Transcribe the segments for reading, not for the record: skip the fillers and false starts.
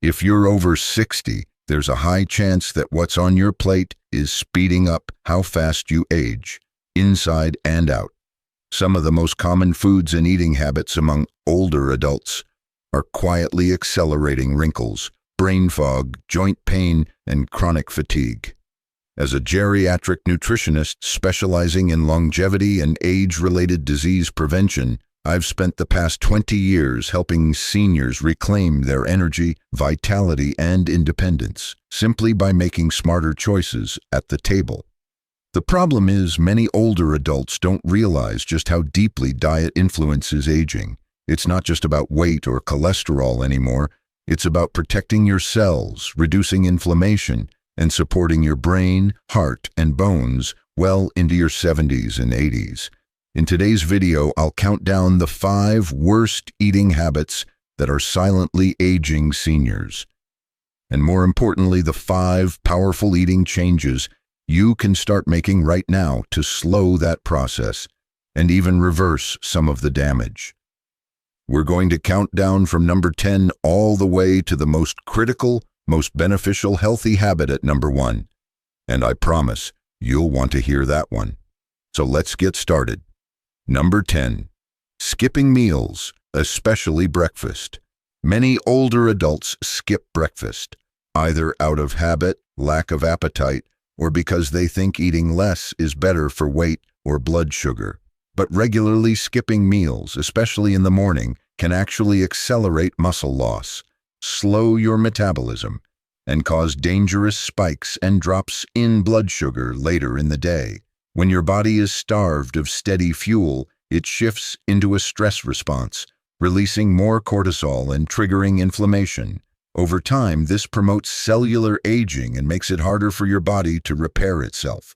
If you're over 60, there's a high chance that what's on your plate is speeding up how fast you age, inside and out. Some of the most common foods and eating habits among older adults are quietly accelerating wrinkles, brain fog, joint pain, and chronic fatigue. As a geriatric nutritionist specializing in longevity and age-related disease prevention, I've spent the past 20 years helping seniors reclaim their energy, vitality, and independence, simply by making smarter choices at the table. The problem is many older adults don't realize just how deeply diet influences aging. It's not just about weight or cholesterol anymore. It's about protecting your cells, reducing inflammation, and supporting your brain, heart, and bones well into your 70s and 80s. In today's video, I'll count down the 5 worst eating habits that are silently aging seniors. And more importantly, the 5 powerful eating changes you can start making right now to slow that process and even reverse some of the damage. We're going to count down from number 10 all the way to the most critical, most beneficial healthy habit at number 1. And I promise you'll want to hear that one. So let's get started. Number 10. Skipping meals, especially breakfast. Many older adults skip breakfast, either out of habit, lack of appetite, or because they think eating less is better for weight or blood sugar. But regularly skipping meals, especially in the morning, can actually accelerate muscle loss, slow your metabolism, and cause dangerous spikes and drops in blood sugar later in the day. When your body is starved of steady fuel, it shifts into a stress response, releasing more cortisol and triggering inflammation. Over time, this promotes cellular aging and makes it harder for your body to repair itself.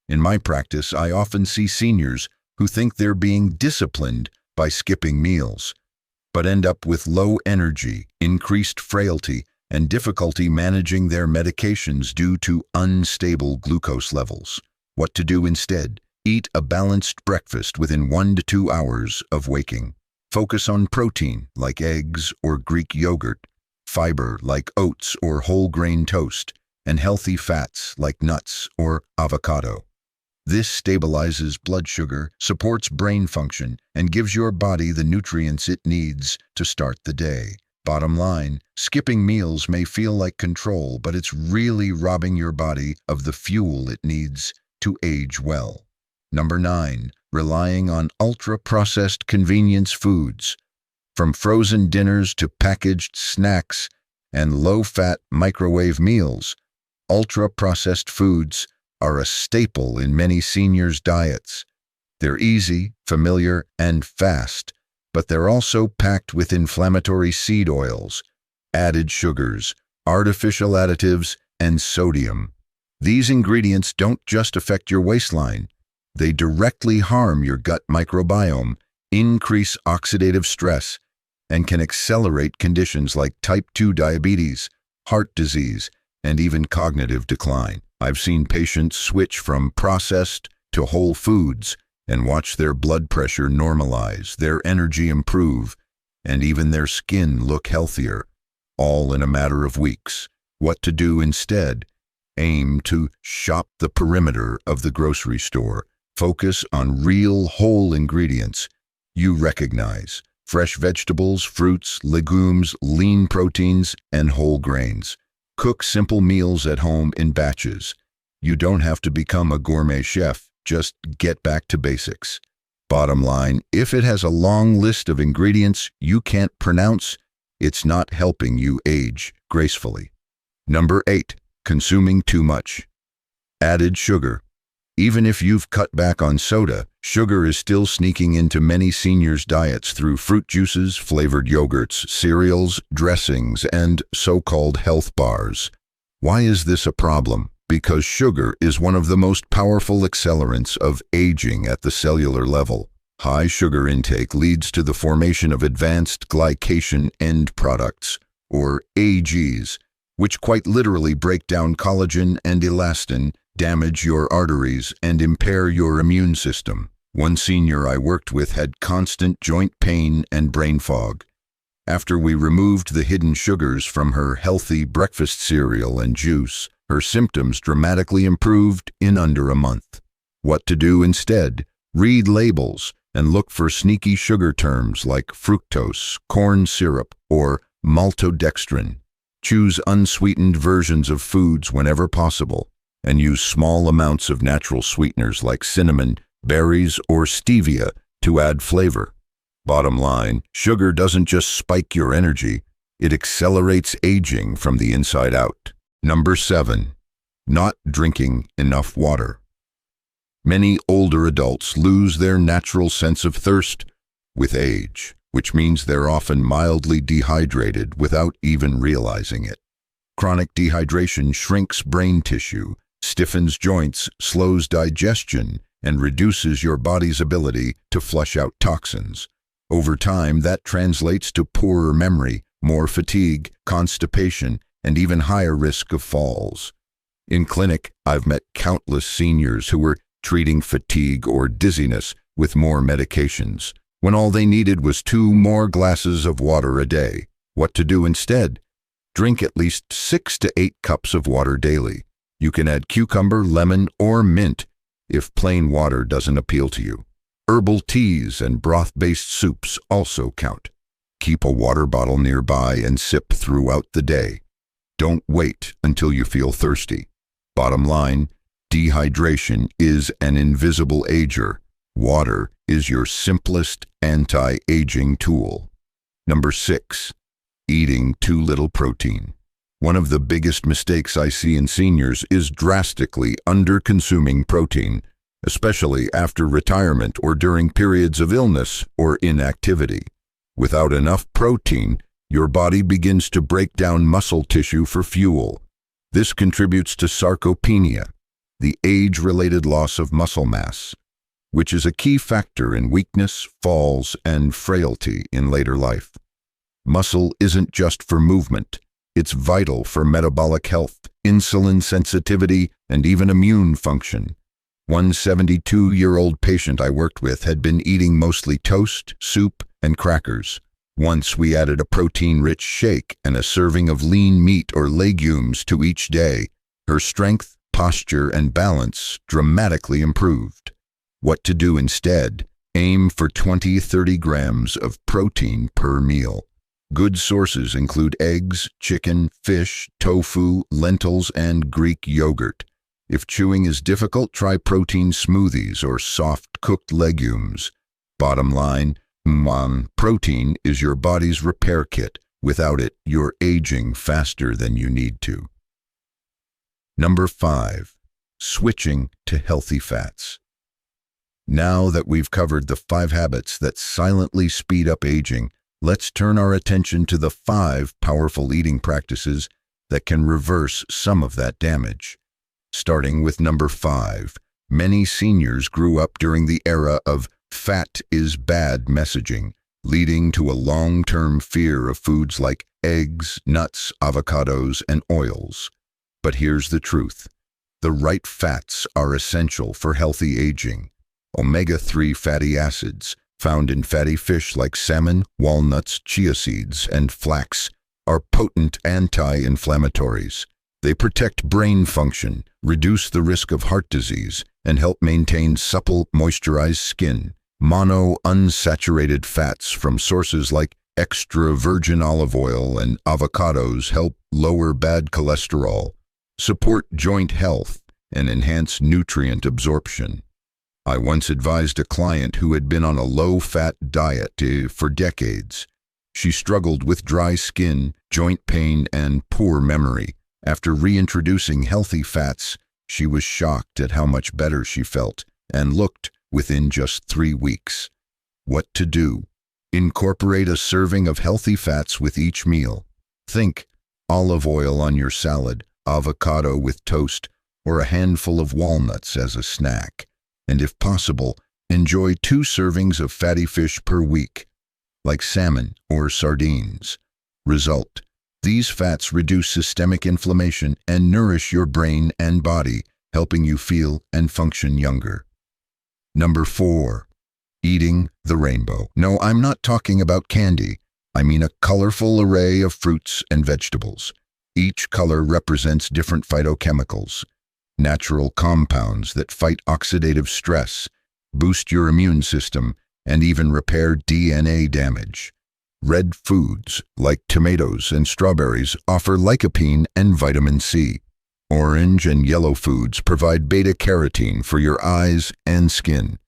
In my practice, I often see seniors who think they're being disciplined by skipping meals, but end up with low energy, increased frailty, and difficulty managing their medications due to unstable glucose levels. What to do instead? Eat a balanced breakfast within 1 to 2 hours of waking. Focus on protein, like eggs or Greek yogurt, fiber, like oats or whole grain toast, and healthy fats, like nuts or avocado. This stabilizes blood sugar, supports brain function, and gives your body the nutrients it needs to start the day. Bottom line, skipping meals may feel like control, but it's really robbing your body of the fuel it needs to age well. Number 9. Relying on ultra-processed convenience foods. From frozen dinners to packaged snacks and low-fat microwave meals, ultra-processed foods are a staple in many seniors' diets. They're easy, familiar, and fast, but they're also packed with inflammatory seed oils, added sugars, artificial additives, and sodium. These ingredients don't just affect your waistline. They directly harm your gut microbiome, increase oxidative stress, and can accelerate conditions like type 2 diabetes, heart disease, and even cognitive decline. I've seen patients switch from processed to whole foods and watch their blood pressure normalize, their energy improve, and even their skin look healthier, all in a matter of weeks. What to do instead? Aim to shop the perimeter of the grocery store. Focus on real whole ingredients you recognize: fresh vegetables, fruits, legumes, lean proteins, and whole grains. Cook simple meals at home in batches. You don't have to become a gourmet chef, just get back to basics. Bottom line, if it has a long list of ingredients you can't pronounce, it's not helping you age gracefully. Number 8. Consuming too much. Added sugar. Even if you've cut back on soda, sugar is still sneaking into many seniors' diets through fruit juices, flavored yogurts, cereals, dressings, and so-called health bars. Why is this a problem? Because sugar is one of the most powerful accelerants of aging at the cellular level. High sugar intake leads to the formation of advanced glycation end products, or AGs, which quite literally break down collagen and elastin, damage your arteries, and impair your immune system. One senior I worked with had constant joint pain and brain fog. After we removed the hidden sugars from her healthy breakfast cereal and juice, her symptoms dramatically improved in under a month. What to do instead? Read labels and look for sneaky sugar terms like fructose, corn syrup, or maltodextrin. Choose unsweetened versions of foods whenever possible, and use small amounts of natural sweeteners like cinnamon, berries, or stevia to add flavor. Bottom line, sugar doesn't just spike your energy, it accelerates aging from the inside out. Number 7. Not drinking enough water. Many older adults lose their natural sense of thirst with age, which means they're often mildly dehydrated without even realizing it. Chronic dehydration shrinks brain tissue, stiffens joints, slows digestion, and reduces your body's ability to flush out toxins. Over time, that translates to poorer memory, more fatigue, constipation, and even higher risk of falls. In clinic, I've met countless seniors who were treating fatigue or dizziness with more medications, when all they needed was 2 more glasses of water a day. What to do instead? Drink at least 6 to 8 cups of water daily. You can add cucumber, lemon, or mint if plain water doesn't appeal to you. Herbal teas and broth-based soups also count. Keep a water bottle nearby and sip throughout the day. Don't wait until you feel thirsty. Bottom line, dehydration is an invisible ager. Water is your simplest anti-aging tool. Number 6. Eating too little protein. One of the biggest mistakes I see in seniors is drastically under-consuming protein, especially after retirement or during periods of illness or inactivity. Without enough protein, your body begins to break down muscle tissue for fuel. This contributes to sarcopenia, the age-related loss of muscle mass, which is a key factor in weakness, falls, and frailty in later life. Muscle isn't just for movement. It's vital for metabolic health, insulin sensitivity, and even immune function. One 72-year-old patient I worked with had been eating mostly toast, soup, and crackers. Once we added a protein-rich shake and a serving of lean meat or legumes to each day, her strength, posture, and balance dramatically improved. What to do instead? Aim for 20-30 grams of protein per meal. Good sources include eggs, chicken, fish, tofu, lentils, and Greek yogurt. If chewing is difficult, try protein smoothies or soft-cooked legumes. Bottom line, protein is your body's repair kit. Without it, you're aging faster than you need to. Number 5. Switching to healthy fats. Now that we've covered the 5 habits that silently speed up aging, let's turn our attention to the 5 powerful eating practices that can reverse some of that damage. Starting with number 5, many seniors grew up during the era of fat is bad messaging, leading to a long-term fear of foods like eggs, nuts, avocados, and oils. But here's the truth. The right fats are essential for healthy aging. Omega-3 fatty acids, found in fatty fish like salmon, walnuts, chia seeds, and flax, are potent anti-inflammatories. They protect brain function, reduce the risk of heart disease, and help maintain supple, moisturized skin. Monounsaturated fats from sources like extra virgin olive oil and avocados help lower bad cholesterol, support joint health, and enhance nutrient absorption. I once advised a client who had been on a low-fat diet for decades. She struggled with dry skin, joint pain, and poor memory. After reintroducing healthy fats, she was shocked at how much better she felt and looked within just 3 weeks. What to do? Incorporate a serving of healthy fats with each meal. Think olive oil on your salad, avocado with toast, or a handful of walnuts as a snack. And if possible, enjoy 2 servings of fatty fish per week, like salmon or sardines. Result: these fats reduce systemic inflammation and nourish your brain and body, helping you feel and function younger. Number 4. Eating the rainbow. No, I'm not talking about candy. I mean a colorful array of fruits and vegetables. Each color represents different phytochemicals, natural compounds that fight oxidative stress, boost your immune system, and even repair DNA damage. Red foods, like tomatoes and strawberries, offer lycopene and vitamin C. Orange and yellow foods provide beta-carotene for your eyes and skin.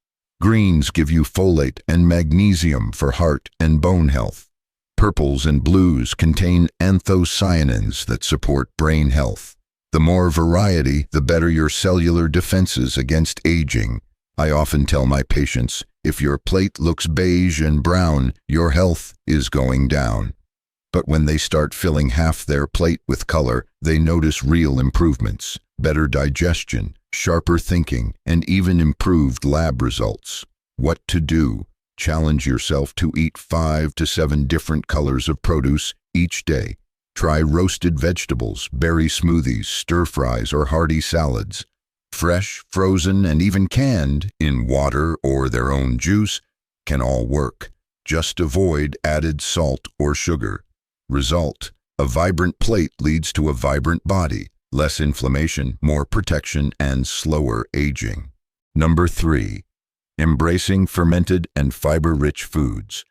Greens give you folate and magnesium for heart and bone health. Purples and blues contain anthocyanins that support brain health. The more variety, the better your cellular defenses against aging. I often tell my patients, if your plate looks beige and brown, your health is going down. But when they start filling half their plate with color, they notice real improvements, better digestion, sharper thinking, and even improved lab results. What to do? Challenge yourself to eat 5 to 7 different colors of produce each day. Try roasted vegetables, berry smoothies, stir-fries, or hearty salads. Fresh, frozen, and even canned, in water or their own juice, can all work. Just avoid added salt or sugar. Result: a vibrant plate leads to a vibrant body, less inflammation, more protection, and slower aging. Number 3. Embracing fermented and fiber-rich foods.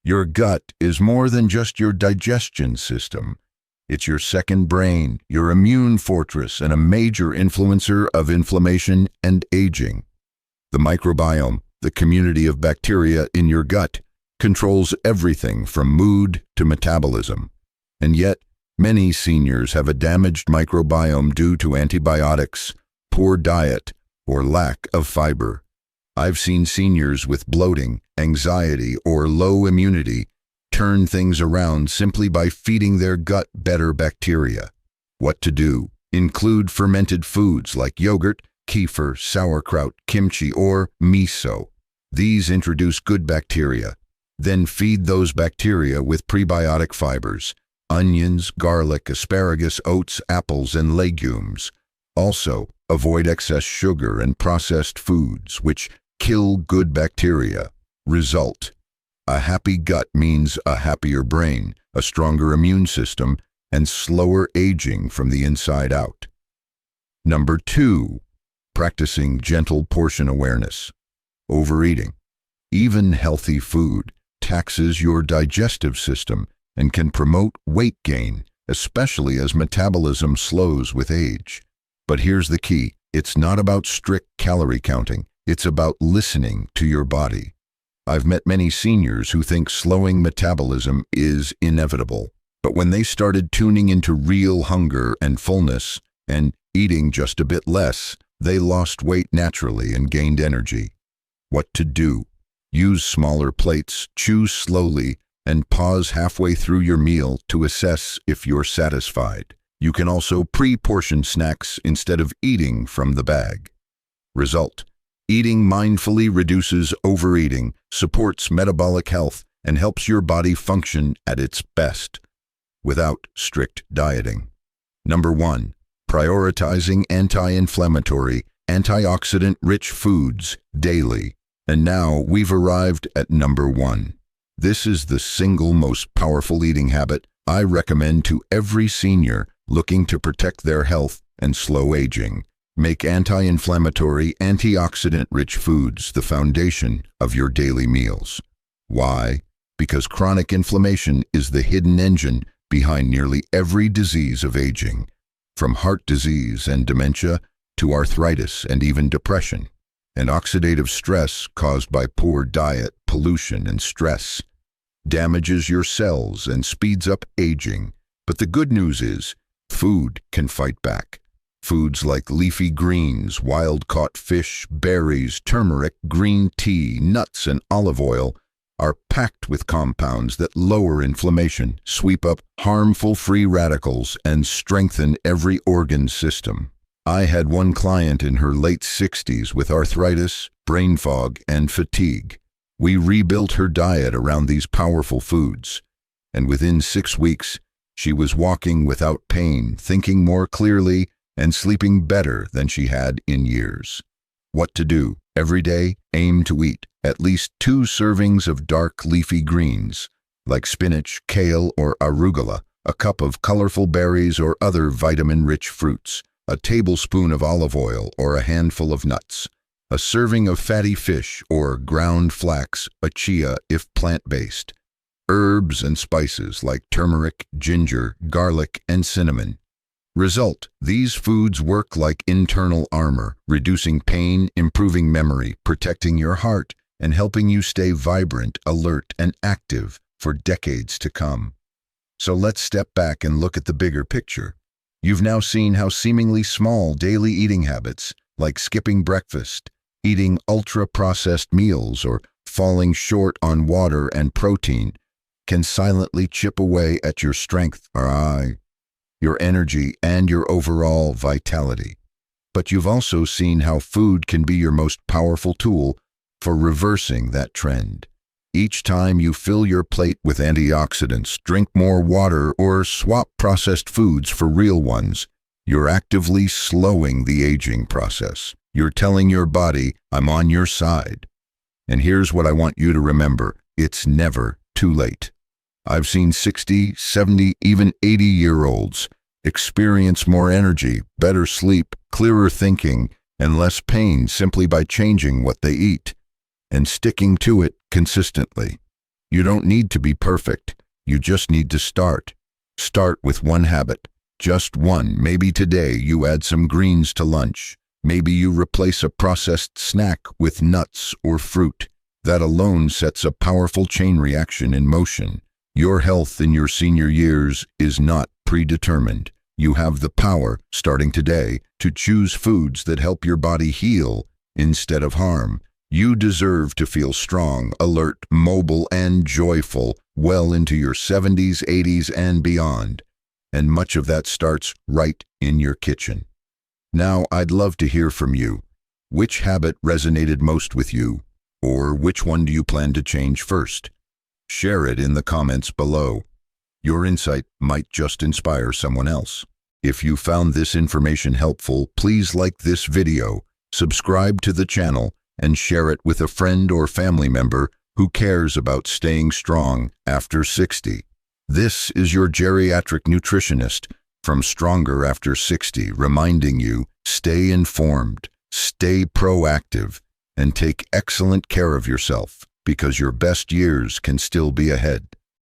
Your gut is more than just your digestion system. It's your second brain, your immune fortress, and a major influencer of inflammation and aging. The microbiome, the community of bacteria in your gut, controls everything from mood to metabolism. And yet, many seniors have a damaged microbiome due to antibiotics, poor diet, or lack of fiber. I've seen seniors with bloating, anxiety, or low immunity turn things around simply by feeding their gut better bacteria. What to do? Include fermented foods like yogurt, kefir, sauerkraut, kimchi, or miso. These introduce good bacteria. Then feed those bacteria with prebiotic fibers, onions, garlic, asparagus, oats, apples, and legumes. Also, avoid excess sugar and processed foods, which kill good bacteria. Result: a happy gut means a happier brain, a stronger immune system, and slower aging from the inside out. Number 2. Practicing gentle portion awareness. Overeating. Even healthy food taxes your digestive system and can promote weight gain, especially as metabolism slows with age. But here's the key: it's not about strict calorie counting, it's about listening to your body. I've met many seniors who think slowing metabolism is inevitable, but when they started tuning into real hunger and fullness and eating just a bit less, they lost weight naturally and gained energy. What to do? Use smaller plates, chew slowly, and pause halfway through your meal to assess if you're satisfied. You can also pre-portion snacks instead of eating from the bag. Result: eating mindfully reduces overeating, supports metabolic health, and helps your body function at its best without strict dieting. Number 1. Prioritizing anti-inflammatory, antioxidant-rich foods daily. And now we've arrived at number 1. This is the single most powerful eating habit I recommend to every senior looking to protect their health and slow aging. Make anti-inflammatory, antioxidant-rich foods the foundation of your daily meals. Why? Because chronic inflammation is the hidden engine behind nearly every disease of aging, from heart disease and dementia to arthritis and even depression. And oxidative stress caused by poor diet, pollution, and stress damages your cells and speeds up aging. But the good news is, food can fight back. Foods like leafy greens, wild-caught fish, berries, turmeric, green tea, nuts, and olive oil are packed with compounds that lower inflammation, sweep up harmful free radicals, and strengthen every organ system. I had one client in her late 60s with arthritis, brain fog, and fatigue. We rebuilt her diet around these powerful foods, and within 6 weeks, she was walking without pain, thinking more clearly, and sleeping better than she had in years. What to do? Every day, aim to eat at least 2 servings of dark leafy greens, like spinach, kale, or arugula, a cup of colorful berries or other vitamin-rich fruits, a tablespoon of olive oil or a handful of nuts, a serving of fatty fish or ground flax, a chia if plant-based, herbs and spices like turmeric, ginger, garlic, and cinnamon. Result: these foods work like internal armor, reducing pain, improving memory, protecting your heart, and helping you stay vibrant, alert, and active for decades to come. So let's step back and look at the bigger picture. You've now seen how seemingly small daily eating habits, like skipping breakfast, eating ultra-processed meals, or falling short on water and protein, can silently chip away at your strength, your energy, and your overall vitality. But you've also seen how food can be your most powerful tool for reversing that trend. Each time you fill your plate with antioxidants, drink more water, or swap processed foods for real ones, you're actively slowing the aging process. You're telling your body, I'm on your side. And here's what I want you to remember: it's never too late. I've seen 60, 70, even 80-year-olds experience more energy, better sleep, clearer thinking, and less pain simply by changing what they eat and sticking to it consistently. You don't need to be perfect. You just need to start. Start with one habit, just one. Maybe today you add some greens to lunch. Maybe you replace a processed snack with nuts or fruit. That alone sets a powerful chain reaction in motion. Your health in your senior years is not predetermined. You have the power, starting today, to choose foods that help your body heal instead of harm. You deserve to feel strong, alert, mobile, and joyful well into your 70s, 80s, and beyond. And much of that starts right in your kitchen. Now, I'd love to hear from you. Which habit resonated most with you? Or which one do you plan to change first? Share it in the comments below. Your insight might just inspire someone else. If you found this information helpful, please like this video, subscribe to the channel, and share it with a friend or family member who cares about staying strong after 60. This is your geriatric nutritionist from Stronger After 60, reminding you, stay informed, stay proactive, and take excellent care of yourself, because your best years can still be ahead.